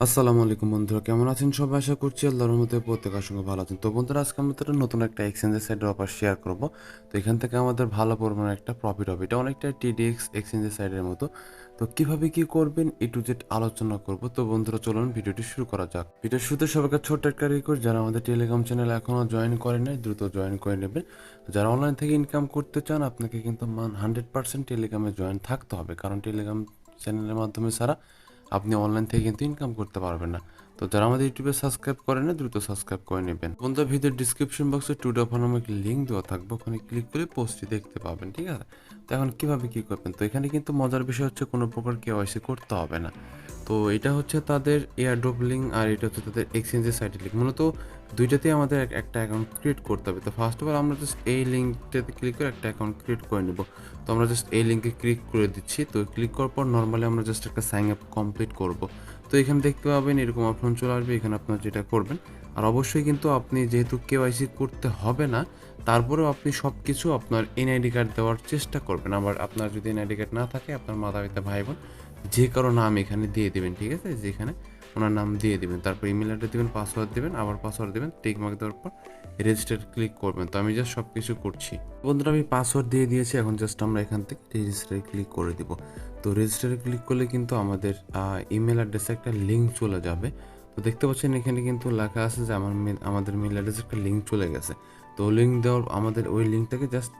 আসসালামু আলাইকুম বন্ধুরা, কেমন আছেন সবাই? আশা করছি আল্লাহর রহমতে প্রত্যেকের সঙ্গে ভালো আছেন। তো বন্ধুরা, আজকে আমরা একটা নতুন একটা এক্সচেঞ্জের সাইডের অফার শেয়ার করব। তো এখান থেকে আমাদের ভালো পরিমাণে একটা প্রফিট হবে। এটা অনেকটা টিডিএক্স এক্সচেঞ্জের সাইডের মতো। তো কিভাবে কি করবেন এ টু জেড আলোচনা করব। তো বন্ধুরা, চলুন ভিডিওটি শুরু করা যাক। ভিডিও শুরুতে সবাইকে ছোট্ট একটা রিকোয়েস্ট, যারা আমাদের টেলিগ্রাম চ্যানেল এখনও জয়েন করেন নাই দ্রুত জয়েন করে নেবেন। যারা অনলাইন থেকে ইনকাম করতে চান, আপনাকে কিন্তু 100% টেলিগ্রামে জয়েন থাকতে হবে, কারণ টেলিগ্রাম চ্যানেলের মাধ্যমে ছাড়া আপনি অনলাইন থেকে কিন্তু ইনকাম করতে পারবেন না। তো যারা আমাদের ইউটিউবে সাবস্ক্রাইব করেন না, দ্রুত সাবস্ক্রাইব করে নেবেন। বন্ধুরা, ভিডিওর ডিসক্রিপশন বক্সে টুডে অফার নামে একটি লিঙ্ক দেওয়া থাকবে, ওখানে ক্লিক করে পোস্টটি দেখতে পাবেন। ঠিক আছে, তো এখন কিভাবে কি করবেন? তো এখানে কিন্তু মজার বিষয় হচ্ছে কোনো প্রকার কেওয়াইসি করতে হবে না। তো এটা হচ্ছে তাদের এয়ারড্রপ লিঙ্ক, আর এটা হচ্ছে তাদের এক্সচেঞ্জের সাইটের লিঙ্ক। মূলত দুইটাতেই আমাদের একটা অ্যাকাউন্ট ক্রিয়েট করতে হবে। তো ফার্স্ট অফ অল আমরা জাস্ট এই লিঙ্কটাতে ক্লিক করে একটা অ্যাকাউন্ট ক্রিয়েট করে নেব। তো আমরা জাস্ট এই লিঙ্কে ক্লিক করে দিচ্ছি। তো ক্লিক করার পর নর্মালি আমরা জাস্ট একটা সাইন আপ কমপ্লিট করব। তো এখানে দেখতে পাবেন এরকম অপশন চলে আসবে, এখানে আপনার যেটা করবেন। আর অবশ্যই কিন্তু আপনি যেহেতু কেওয়াইসি করতে হবে না, তারপরেও আপনি সব কিছু আপনার এনআইডি কার্ড দেওয়ার চেষ্টা করবেন। আবার আপনার যদি এনআইডি কার্ড না থাকে, আপনার মাতা পিতা ভাই বোন যে কারো নাম এখানে দিয়ে দেবেন। ঠিক আছে, যেখানে ওনার নাম দিয়ে দেবেন, তারপর ইমেল অ্যাড্রেস দেবেন, পাসওয়ার্ড দেবেন, আবার পাসওয়ার্ড দেবেন, টিক মার্ক দেওয়ার পর রেজিস্টার ক্লিক করবেন। তো আমি জাস্ট সব কিছু করছি। বন্ধুরা, আমি পাসওয়ার্ড দিয়ে দিয়েছি, এখন জাস্ট আমরা এখান থেকে রেজিস্টারে ক্লিক করে দিব। তো রেজিস্টারে ক্লিক করলে কিন্তু আমাদের ইমেল অ্যাড্রেসে একটা লিঙ্ক চলে যাবে। তো দেখতে পাচ্ছেন এখানে কিন্তু লেখা আছে যে আমাদের মেল অ্যাড্রেসে একটা লিঙ্ক চলে গেছে। তো লিঙ্ক দেওয়ার আমাদের ওই লিঙ্কটাকে জাস্ট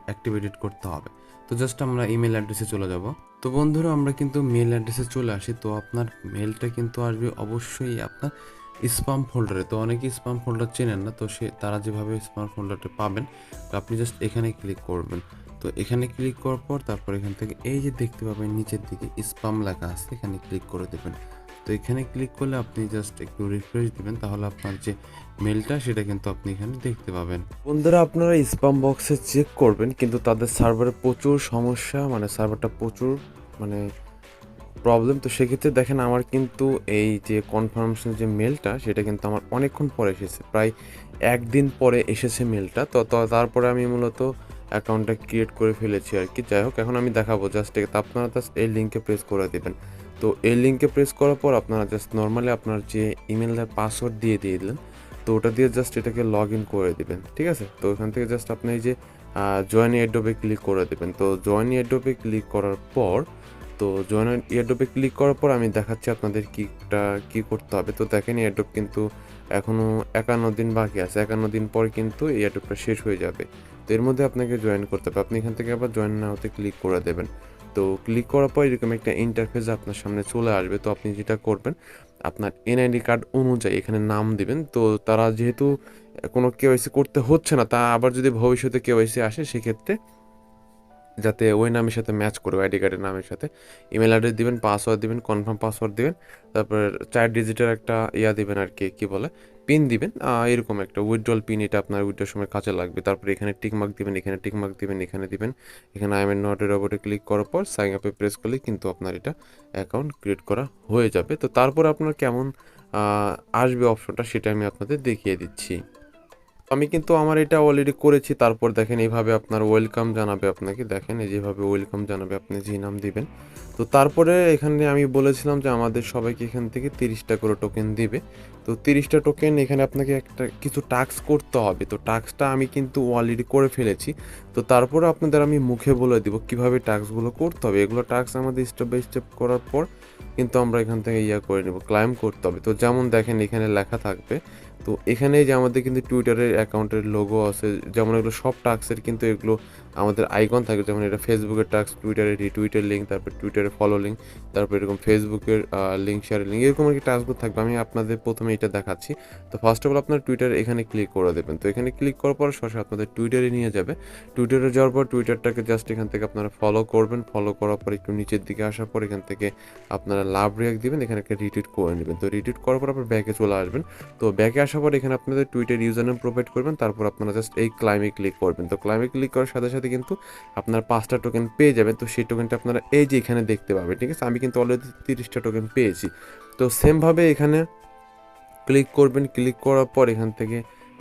অ্যাক্টিভেটেড করতে হবে। তো জাস্ট আমরা ইমেল অ্যাড্রেসে চলে যাব। তো বন্ধুরা, আমরা কিন্তু মেল অ্যাড্রেসে চলে আসি। তো আপনার মেলটা কিন্তু আসবে অবশ্যই আপনার স্পাম ফোল্ডারে। তো অনেকেই স্পাম ফোল্ডার চেনেন না, তো তারা যেভাবে স্পাম ফোল্ডারটা পাবেন, তো আপনি জাস্ট এখানে ক্লিক করবেন। তো এখানে ক্লিক করার পর তারপর এখান থেকে এই যে দেখতে পাবেন নিচের দিকে স্পাম লেখা আছে, এখানে ক্লিক করে দেবেন। তো এখানে ক্লিক করলে আপনি জাস্ট একটু রিফ্রেশ দিবেন, তাহলে আপনার যে মেলটা সেটা কিন্তু আপনি এখানে দেখতে পাবেন। বন্ধুরা, আপনারা স্পাম বক্সে চেক করবেন, কিন্তু তাদের সার্ভারে প্রচুর সমস্যা, মানে সার্ভারটা প্রচুর মানে প্রবলেম। তো সেক্ষেত্রে দেখেন আমার কিন্তু এই যে কনফার্মেশন যে মেলটা, সেটা কিন্তু আমার অনেকক্ষণ পরে এসেছে, প্রায় একদিন পরে এসেছে মেলটা। তো তারপরে আমি মূলত অ্যাকাউন্টটা ক্রিয়েট করে ফেলেছি আর কি। যাই হোক, এখন আমি দেখাবো জাস্ট আপনারা জাস্ট এই লিঙ্কে প্রেস করে দেবেন। তো এই লিঙ্কে প্রেস করার পর আপনারা জাস্ট নর্মালি আপনার যে ইমেলের পাসওয়ার্ড দিয়ে দিলেন, তো ওটা দিয়ে জাস্ট এটাকে লগ ইন করে দেবেন। ঠিক আছে, তো ওখান থেকে জাস্ট আপনি এই যে জয়েন এয়ারড্রপে ক্লিক করে দেবেন। তো জয়েন এয়ারড্রপে ক্লিক করার পর, তো জয়েন এয়ারড্রপে ক্লিক করার পর আমি দেখাচ্ছি আপনাদের কী করতে হবে। তো দেখেন এয়ারড্রপ কিন্তু এখনও 51 দিন বাকি আছে। 51 দিন পর কিন্তু এয়ারড্রপটা শেষ হয়ে যাবে। তো এর মধ্যে আপনাকে জয়েন করতে হবে। আপনি এখান থেকে আবার জয়েন নাওতে ক্লিক করে দেবেন। তো ক্লিক করার পর এরকম একটা ইন্টারফেস আপনার সামনে চলে আসবে। তো আপনি যেটা করবেন, আপনার এনআইডি কার্ড অনুযায়ী এখানে নাম দিবেন। তো তারা যেহেতু কোনো কেওয়াইসি করতে হচ্ছে না, তা আবার যদি ভবিষ্যতে কেওয়াইসি আসে, সেক্ষেত্রে যাতে ওই নামের সাথে ম্যাচ করবে, আইডি কার্ডের নামের সাথে ইমেল অ্যাড্রেস দিবেন, পাসওয়ার্ড দিবেন, কনফার্ম পাসওয়ার্ড দিবেন, তারপর 4 ডিজিটের একটা দিবেন আর কি বলে পিন দিবেন। এরকম একটা উইথড্রল পিন, এটা আপনার উইথড্রর সময় কাজে লাগবে। তারপরে এখানে টিকমার্ক দিবেন, এখানে টিকমার্ক দিবেন, এখানে দিবেন, এখানে আই এম নট এ রোবটে ক্লিক করার পর সাইন আপে প্রেস করলে কিন্তু আপনার এটা অ্যাকাউন্ট ক্রিয়েট করা হয়ে যাবে। তো তারপর আপনার কেমন আসবে অপশনটা, সেটা আমি আপনাদের দেখিয়ে দিচ্ছি। আমি কিন্তু আমার এটা অলরেডি করেছি। তারপর দেখেন এইভাবে আপনার ওয়েলকাম জানাবে আপনাকে, দেখেন এই যেভাবে ওয়েলকাম জানাবে, আপনি যে নাম দিবেন। তো তারপরে এখানে আমি বলেছিলাম যে আমাদের সবাইকে এখান থেকে 30টা করে টোকেন দিবে। তো 30টা টোকেন এখানে আপনাকে একটা কিছু টাস্ক করতে হবে। তো টাস্কটা আমি কিন্তু অলরেডি করে ফেলেছি। তো তারপরে আপনাদের আমি মুখে বলে দিব কিভাবে টাস্কগুলো করতে হবে। এগুলো টাস্ক আমাদের স্টেপ বাই স্টেপ করার পর কিন্তু আমরা এখান থেকে করে নেব, ক্লাইম করতে হবে। তো যেমন দেখেন এখানে লেখা থাকবে, তো এখানে যে আমাদের কিন্তু টুইটারের অ্যাকাউন্টের লোগো আছে, যেমন এগুলো সব টাস্কের কিন্তু এগুলো আমাদের আইকন থাকে। যেমন এটা ফেসবুকের টাস্ক, টুইটারের রিটুইটের লিঙ্ক, তারপর টুইটারের ফলো লিঙ্ক, তারপর এরকম ফেসবুকের লিঙ্ক শেয়ারের লিঙ্ক, এরকম আর কি টাস্কগুলো থাকবে। আমি আপনাদের প্রথমে এটা দেখাচ্ছি। তো ফার্স্ট অফ অল আপনার টুইটার এখানে ক্লিক করে দেবেন। তো এখানে ক্লিক করার পর সরাসরি আপনাদের টুইটারে নিয়ে যাবে। টুইটারে যাওয়ার পর টুইটারটাকে জাস্ট এখান থেকে আপনারা ফলো করবেন। ফলো করার পর একটু নিচের দিকে আসার পর এখান থেকে আপনারা লাভ রিয়াক্ট দিবেন, এখানে একটা রিটুইট করে নেবেন। তো রিটুইট করার পর আপনার ব্যাকে চলে আসবেন। তো ব্যাকে আসার পর এখানে আপনাদের টুইটার ইউজার নেম প্রোভাইড করবেন। তারপর আপনারা জাস্ট এই ক্লাইমে ক্লিক করবেন। তো ক্লাইমে ক্লিক করার সাথে সাথে কিন্তু আপনার 5টা টোকেন পেয়ে যাবেন। তো সেই টোকেনটা আপনারা এই যে এখানে দেখতে পাবেন। ঠিক আছে, আমি কিন্তু অলরেডি 30টা টোকেন পেয়েছি। তো সেমভাবে এখানে ক্লিক করবেন। ক্লিক করার পর এখান থেকে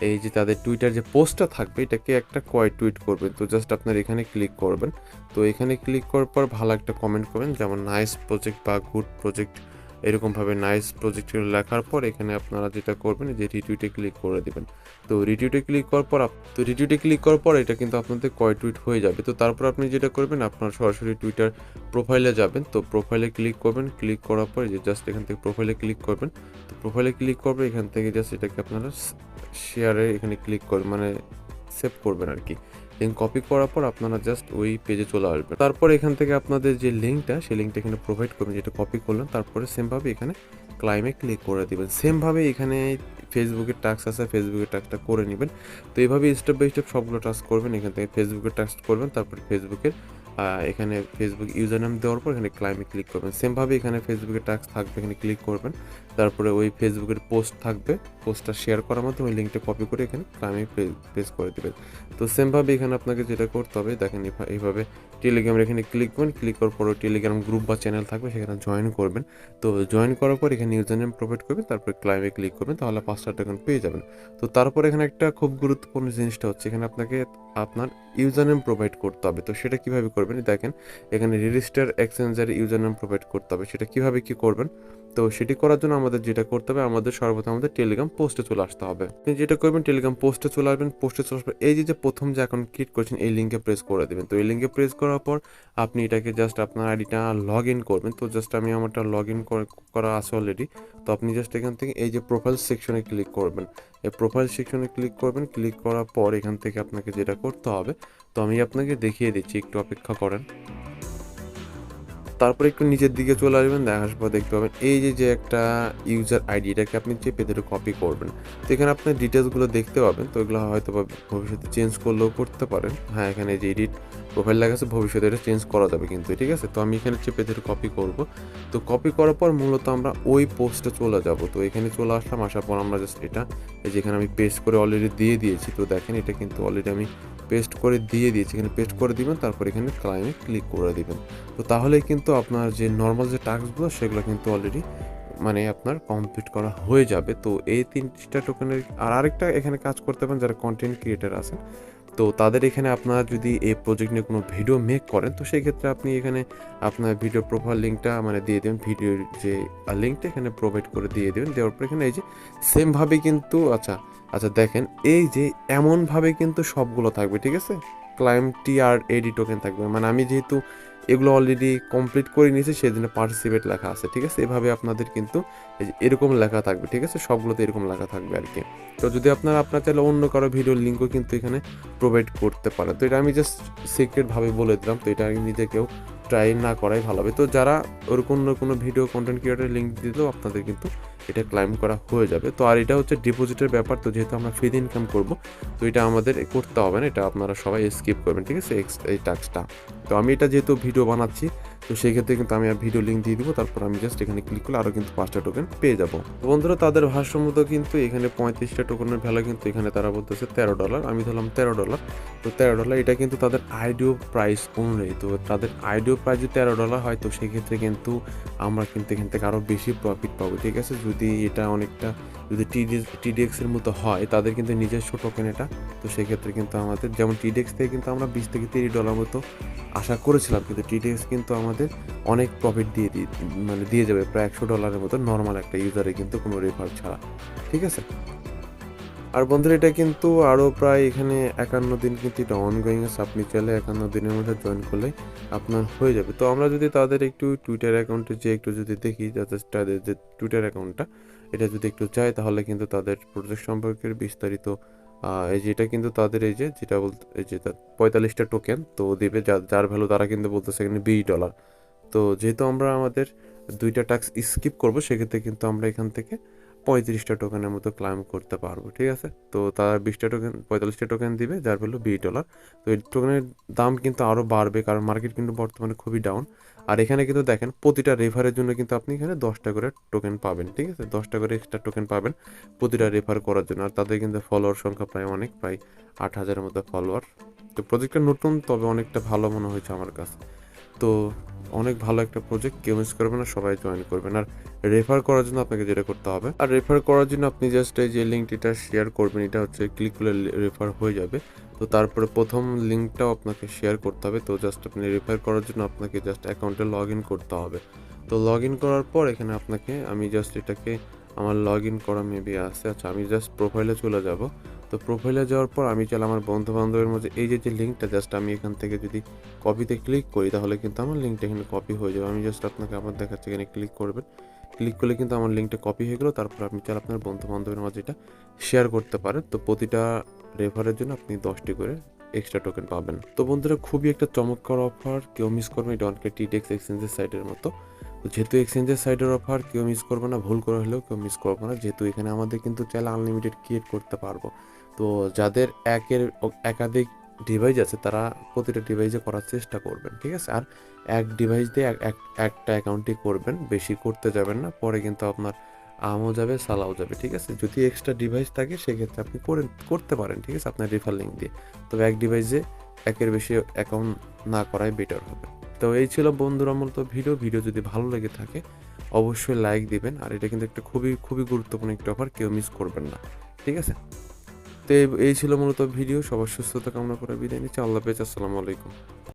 এই যে তাদের টুইটার যে পোস্টটা থাকবে, এটাকে একটা টুইট করবেন। তো জাস্ট আপনার এখানে ক্লিক করবেন। তো এখানে ক্লিক করার পর ভালো একটা কমেন্ট করবেন, যেমন নাইস প্রজেক্ট বা গুড প্রজেক্ট, এরকমভাবে নাইস প্রজেক্টগুলো লেখার পর এখানে আপনারা যেটা করবেন যে রিটুইটে ক্লিক করে দিবেন। তো রিটুইটে ক্লিক করার পর এটা কিন্তু আপনাদের কয় টুইট হয়ে যাবে। তো তারপর আপনি যেটা করবেন আপনার সরাসরি টুইটার প্রোফাইলে যাবেন। তো প্রোফাইলে ক্লিক করবেন, ক্লিক করার পর যে জাস্ট এখান থেকে প্রোফাইলে ক্লিক করবেন। তো প্রোফাইলে ক্লিক করবে এখান থেকে জাস্ট এটাকে আপনারা শেয়ারে এখানে ক্লিক করবেন, মানে সেভ করবেন আর কি। লিঙ্ক কপি করার পর আপনারা জাস্ট ওই পেজে চলে আসবেন। তারপর এখান থেকে আপনাদের যে লিঙ্কটা সেই লিঙ্কটা এখানে প্রোভাইড করবেন, যেটা কপি করলেন। তারপরে সেমভাবে এখানে ক্লাইমে ক্লিক করে দিবেন। সেমভাবে এখানে ফেসবুকের টাস্ক আছে, ফেসবুকের টাস্কটা করে নেবেন। তো এইভাবে স্টেপ বাই স্টেপ সবগুলো টাস্ক করবেন। এখান থেকে ফেসবুকের টাস্ক করবেন, তারপর ফেসবুকের এখানে ফেসবুক ইউজার নেম দেওয়ার পর এখানে ক্লাইমে ক্লিক করবেন। সেমভাবে এখানে ফেসবুকের টাস্ক থাকবে, এখানে ক্লিক করবেন। তারপরে ওই ফেসবুকের পোস্ট থাকবে, পোস্টটা শেয়ার করার মাধ্যমে ওই লিঙ্কটা কপি করে এখানে ক্লাইমে পেস্ট করে দেবেন। তো সেমভাবে এখানে আপনাকে যেটা করতে হবে দেখেন এইভাবে টেলিগ্রামের এখানে ক্লিক করবেন। ক্লিক করার পর টেলিগ্রাম গ্রুপ বা চ্যানেল থাকবে, সেখানে জয়েন করবেন। তো জয়েন করার পর এখানে ইউজার নেম প্রোভাইড করবেন, তারপরে ক্লাইমে ক্লিক করবেন, তাহলে 5টা টোকেন পেয়ে যাবেন। তো তারপর এখানে একটা খুব গুরুত্বপূর্ণ জিনিসটা হচ্ছে এখানে আপনাকে আপনার ইউজার নেম প্রোভাইড করতে হবে। তো সেটা কিভাবে করবেন দেখেন, এখানে রেজিস্টার এক্সচেঞ্জারে ইউজার নেম প্রোভাইড করতে হবে। সেটা কিভাবে কি করবেন, তো সেটি করার জন্য আমাদের যেটা করতে হবে, আমাদের সর্বপ্রথম আমাদের টেলিগ্রাম পোস্টে চলে আসতে হবে। আপনি যেটা করবেন টেলিগ্রাম পোস্টে চলে আসবেন। পোস্টে চলে আসবেন, এই যে প্রথম যে অ্যাকাউন্ট ক্রিয়েট করেছেন এই লিঙ্কে প্রেস করে দেবেন। তো এই লিঙ্কে প্রেস করার পর আপনি এটাকে জাস্ট আপনার আইডিটা লগ ইন করবেন। তো জাস্ট আমি আমারটা লগ ইন করা আছে অলরেডি। তো আপনি জাস্ট এখান থেকে এই যে প্রোফাইল সেকশনে ক্লিক করবেন। এই প্রোফাইল সেকশনে ক্লিক করবেন। ক্লিক করার পর এখান থেকে আপনাকে যেটা করতে হবে, তো আমি আপনাকে দেখিয়ে দিচ্ছি, একটু অপেক্ষা করেন। তারপরে একটু নিচের দিকে চলে আসবেন, দেখার পর দেখতে পাবেন এই যে একটা ইউজার আইডি, এটাকে আপনি চেপে ধরে কপি করবেন। তো এখানে আপনার ডিটেলসগুলো দেখতে পাবেন। তো এগুলো হয়তো বা ভবিষ্যতে চেঞ্জ করলেও করতে পারেন। হ্যাঁ, এখানে যে এডিট প্রোফাইল লেখা আছে, ভবিষ্যতে এটা চেঞ্জ করা যাবে কিন্তু, ঠিক আছে। তো আমি এখানে চেপে ধরে কপি করব। তো কপি করার পর মূলত আমরা ওই পোস্টে চলে যাব। তো এখানে চলে আসলাম, আসার পর আমরা জাস্ট এটা এই যেখানে আমি পেস্ট করে অলরেডি দিয়ে দিয়েছি। তো দেখেন এটা কিন্তু অলরেডি আমি পেস্ট করে দিয়ে দিয়েছি। এখানে পেস্ট করে দিবেন, তারপর এখানে ক্লাইমে ক্লিক করে দিবেন। তো তাহলেই কিন্তু আপনার যে নর্মাল যে টাস্কগুলো সেগুলো কিন্তু অলরেডি মানে আপনার কমপ্লিট করা হয়ে যাবে। তো এই 3টা টোকেনের আরেকটা এখানে কাজ করতে পারেন যারা কন্টেন্ট ক্রিয়েটার আছেন। তো তাদের এখানে আপনারা যদি এই প্রজেক্ট নিয়ে কোনো ভিডিও মেক করেন, তো সেই ক্ষেত্রে আপনি এখানে আপনার ভিডিও প্রোফাইল লিঙ্কটা মানে দিয়ে দেবেন, ভিডিওর যে লিঙ্কটা এখানে প্রোভাইড করে দিয়ে দেবেন। দেওয়ার পর এখানে এই যে সেমভাবে কিন্তু আচ্ছা দেখেন এই যে এমনভাবে কিন্তু সবগুলো থাকবে, ঠিক আছে। ক্লাইম TRAD টোকেন থাকবে, মানে আমি যেহেতু এগুলো অলরেডি কমপ্লিট করে নিয়েছি সেজন্য পার্টিসিপেট লেখা আছে, ঠিক আছে। এভাবে আপনাদের কিন্তু এই যে এরকম লেখা থাকবে, ঠিক আছে। সবগুলোতে এরকম লেখা থাকবে আর কি। তো যদি আপনার চাইলে অন্য কারো ভিডিওর লিঙ্কও কিন্তু এখানে প্রোভাইড করতে পারেন। তো এটা আমি জাস্ট সিক্রেটভাবে বলে দিলাম। তো এটা নিজে কেউ ট্রাই না করাই ভালো হবে। তো যারা ওরকম কোনো ভিডিও কন্টেন্ট ক্রিয়েটারের লিঙ্ক দিলেও আপনাদের কিন্তু এটা ক্লাইম করা হয়ে যাবে। তো আর এটা হচ্ছে ডিপোজিটের ব্যাপার। তো যেহেতু আমরা ফ্রি ইনকাম করব, তো এটা আমাদের করতে হবে না, এটা আপনারা সবাই স্কিপ করবেন, ঠিক আছে, এই টাস্কটা। তো আমি এটা যেহেতু ভিডিও বানাচ্ছি, তো সেই ক্ষেত্রে কিন্তু আমি আর ভিডিও লিঙ্ক দিয়ে দিব। তারপর আমি জাস্ট এখানে ক্লিক করলে আরও কিন্তু 5টা টোকেন পেয়ে যাবো। বন্ধুরা তাদের ভাষ্যমতো কিন্তু এখানে 35টা টোকেনের ভ্যালু কিন্তু এখানে তারা বলতেছে $13। আমি ধরলাম $13। তো $13 এটা কিন্তু তাদের আইডিও প্রাইস অনুযায়ী। তো তাদের আইডিও প্রাইস যদি $13 হয়, তো সেক্ষেত্রে কিন্তু আমরা কিন্তু এখান থেকে আরও বেশি প্রফিট পাবো, ঠিক আছে। যদি এটা অনেকটা যদি TDX এর মতো হয়, তাদের কিন্তু নিজস্ব টোকেন এটা। তো সেক্ষেত্রে কিন্তু আমাদের যেমন TDX থেকে কিন্তু আমরা $20 থেকে $30 মতো আশা করেছিলাম, কিন্তু TDX কিন্তু আমাদের অনেক প্রফিট দিয়ে যাবে প্রায় $100 মতো নর্মাল একটা ইউজারে, কিন্তু কোনো রেফার ছাড়া, ঠিক আছে। আর বন্ধুরা এটা কিন্তু আরও প্রায় এখানে 51 দিন কিন্তু এটা অনগোয়িং আছে। আপনি চাইলে 51 দিনের মধ্যে জয়েন করলে আপনার হয়ে যাবে। তো আমরা যদি তাদের একটু টুইটার অ্যাকাউন্টে যে একটু যদি দেখি, যাতে তাদের যে টুইটার অ্যাকাউন্টটা এটা যদি একটু চাই, তাহলে কিন্তু তাদের প্রজেক্ট সম্পর্কে বিস্তারিত এই যে এটা কিন্তু তাদের এই যে যেটা বলতে এই যে 45টা টোকেন তো দেবে, যার ভ্যালু তারা কিন্তু বলতেছে এখানে $20। তো যেহেতু আমরা আমাদের 2টা টাস্ক স্কিপ করবো, সেক্ষেত্রে কিন্তু আমরা এখান থেকে 35টা টোকেনের মতো ক্লাইম করতে পারবো, ঠিক আছে। তো তারা 20টা টোকেন 45টা টোকেন দিবে, যার ভ্যালু $20। তো এই টোকেনের দাম কিন্তু আরও বাড়বে, কারণ মার্কেট কিন্তু বর্তমানে খুবই ডাউন। আর এখানে কিন্তু দেখেন প্রতিটা রেফারের জন্য কিন্তু আপনি এখানে 10টা করে টোকেন পাবেন, ঠিক আছে। 10টা করে এক্সট্রা টোকেন পাবেন প্রতিটা রেফার করার জন্য। আর তাদের কিন্তু ফলোয়ার সংখ্যা প্রায় 8,000-এর মতো ফলোয়ার। তো প্রজেক্টটা নতুন, তবে অনেকটা ভালো মনে হয়েছে আমার কাছে। তো অনেক ভালো একটা প্রজেক্ট, কেউ মিস করবেন না, সবাই জয়েন করবেন। আর রেফার করার জন্য আপনাকে যেটা করতে হবে, আর রেফার করার জন্য আপনি জাস্ট এই যে লিঙ্কটা শেয়ার করবেন, এটা হচ্ছে ক্লিক করলে রেফার হয়ে যাবে। তো তারপরে প্রথম লিঙ্কটাও আপনাকে শেয়ার করতে হবে। তো জাস্ট আপনি রেফার করার জন্য আপনাকে জাস্ট অ্যাকাউন্টে লগ ইন করতে হবে। তো লগ ইন করার পর এখানে আপনাকে আমি জাস্ট এটাকে আমার লগ ইন করা মেবি আছে। আচ্ছা, আমি জাস্ট প্রোফাইলে চলে যাব। তো প্রোফাইলে যাওয়ার পর আমি চাইলে আমার বন্ধু-বান্ধবের মধ্যে এই যে লিঙ্কটা জাস্ট আমি এখান থেকে যদি কপিতে ক্লিক করি তাহলে কিন্তু আমার লিঙ্কটা এখানে কপি হয়ে যাবে। আমি জাস্ট আপনাকে আবার দেখাচ্ছি, এখানে ক্লিক করবেন। ক্লিক করলে কিন্তু আমার লিঙ্কটা কপি হয়ে গেল। তারপর আপনি চাইলে আপনার বন্ধু-বান্ধবের মাঝে এটা শেয়ার করতে পারেন। তো প্রতিটা রেফারের জন্য আপনি 10 টি করে এক্সট্রা টোকেন পাবেন। তো বন্ধুরা, খুবই একটা চমৎকার অফার, কেউ মিস করবে এটা অনেকটা টিডেক্স এক্সচেঞ্জের সাইটের মতো। তো যেহেতু এক্সচেঞ্জের সাইটের অফার কেউ মিস করবে না, ভুল করে হলেও কেউ মিস করবে না, যেহেতু এখানে আমাদের কিন্তু চাইলে আনলিমিটেড ক্রিয়েট করতে পারবো। তো যাদের একাধিক ডিভাইস আছে তারা প্রতিটা ডিভাইসে করার চেষ্টা করবেন, ঠিক আছে? আর এক ডিভাইস দিয়ে একটা অ্যাকাউন্টই করবেন, বেশি করতে যাবেন না, পরে কিন্তু আপনার আমও যাবে সালাও যাবে, ঠিক আছে? যদি এক্সট্রা ডিভাইস থাকে সেক্ষেত্রে আপনি করতে পারেন, ঠিক আছে, আপনার রেফার লিঙ্ক দিয়ে। তবে এক ডিভাইসে একের বেশি অ্যাকাউন্ট না করাই বেটার হবে। তো এই ছিল বন্ধুরা মূলত ভিডিও যদি ভালো লেগে থাকে অবশ্যই লাইক দিবেন। আর এটা কিন্তু একটা খুবই খুবই গুরুত্বপূর্ণ একটা অফার, কেউ মিস করবেন না, ঠিক আছে? তো এই ছিল মূলত ভিডিও। সবার সুস্থতা কামনা করে বিদায় নিচ্ছি। আল্লাহ হাফেজ, আসসালামু আলাইকুম।